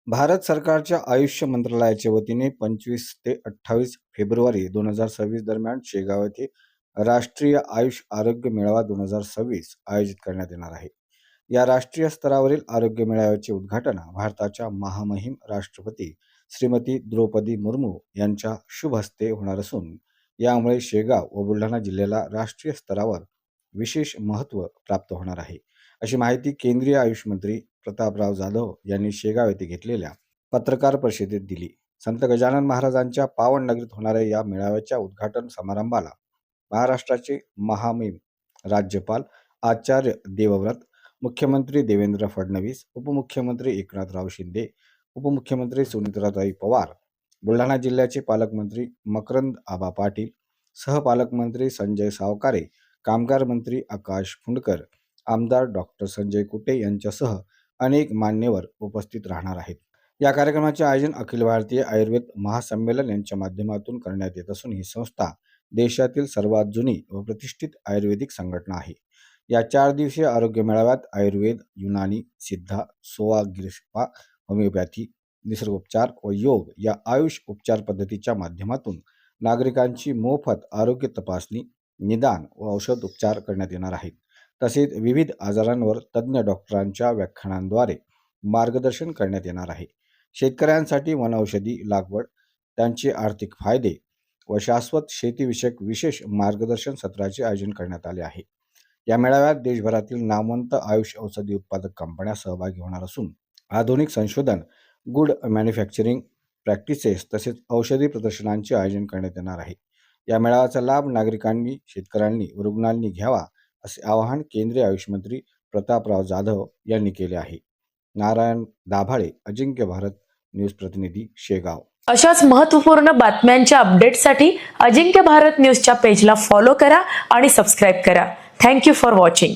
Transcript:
भारत सरकारच्या आयुष मंत्रालयाच्या वतीने 25 ते 28 फेब्रुवारी 2026 दरम्यान शेगाव येथे राष्ट्रीय आयुष आरोग्य मेळावा 2026 आयोजित करण्यात येणार आहे. या राष्ट्रीय स्तरावरील आरोग्य मेळाव्याचे उद्घाटन भारताच्या महामहिम राष्ट्रपती श्रीमती द्रौपदी मुर्मू यांच्या शुभ हस्ते होणार असून यामुळे शेगाव व बुलढाणा जिल्ह्याला राष्ट्रीय स्तरावर विशेष महत्त्व प्राप्त होणार आहे, अशी माहिती केंद्रीय आयुष मंत्री प्रतापराव जाधव यांनी शेगाव येथे घेतलेल्या पत्रकार परिषदेत दिली. संत गजानन महाराजांच्या पावन नगरीत होणाऱ्या या मेळाव्याच्या उद्घाटन समारंभाला महाराष्ट्राचे महामहिम राज्यपाल आचार्य देवव्रत, मुख्यमंत्री देवेंद्र फडणवीस, उपमुख्यमंत्री एकनाथराव शिंदे, उपमुख्यमंत्री सुनीत्राताई पवार, बुलढाणा जिल्ह्याचे पालकमंत्री मकरंद आबा पाटील, सहपालकमंत्री संजय सावकारे, कामगार मंत्री आकाश फुंडकर, आमदार डॉक्टर संजय कुटे यांच्यासह अनेक मान्यवर उपस्थित राहणार आहेत. या कार्यक्रमाचे आयोजन अखिल भारतीय आयुर्वेद महासंमेलन यांच्या माध्यमातून करण्यात येत असून ही संस्था देशातील सर्वात जुनी व प्रतिष्ठित आयुर्वेदिक संघटना आहे. या 4 दिवसीय आरोग्य मेळाव्यात आयुर्वेद, युनानी, सिद्धा, सोवा, होमिओपॅथी, निसर्गोपचार व योग या आयुष उपचार पद्धतीच्या माध्यमातून नागरिकांची मोफत आरोग्य तपासणी, निदान व औषध उपचार करण्यात येणार आहेत. तसेच विविध आजारांवर तज्ज्ञ डॉक्टरांच्या व्याख्यानांद्वारे मार्गदर्शन करण्यात येणार आहे. शेतकऱ्यांसाठी वनौषधी लागवड, त्यांचे आर्थिक फायदे व शाश्वत शेतीविषयक विशेष मार्गदर्शन सत्राचे आयोजन करण्यात आले आहे. या मेळाव्यात देशभरातील नामवंत आयुष औषधी उत्पादक कंपन्या सहभागी होणार असून आधुनिक संशोधन, गुड मॅन्युफॅक्चरिंग प्रॅक्टिसेस तसेच औषधी प्रदर्शनांचे आयोजन करण्यात येणार आहे. या मेळाव्याचा लाभ नागरिकांनी, शेतकऱ्यांनी व रुग्णांनी घ्यावा असे आवाहन केंद्रीय आयुष मंत्री प्रतापराव जाधव यांनी केले आहे. नारायण दाभाळे, अजिंक्य भारत न्यूज प्रतिनिधी, शेगाव. अशाच महत्त्वपूर्ण बातम्यांच्या अपडेट्ससाठी अजिंक्य भारत न्यूजच्या पेजला फॉलो करा आणि सबस्क्राईब करा. Thank you for watching.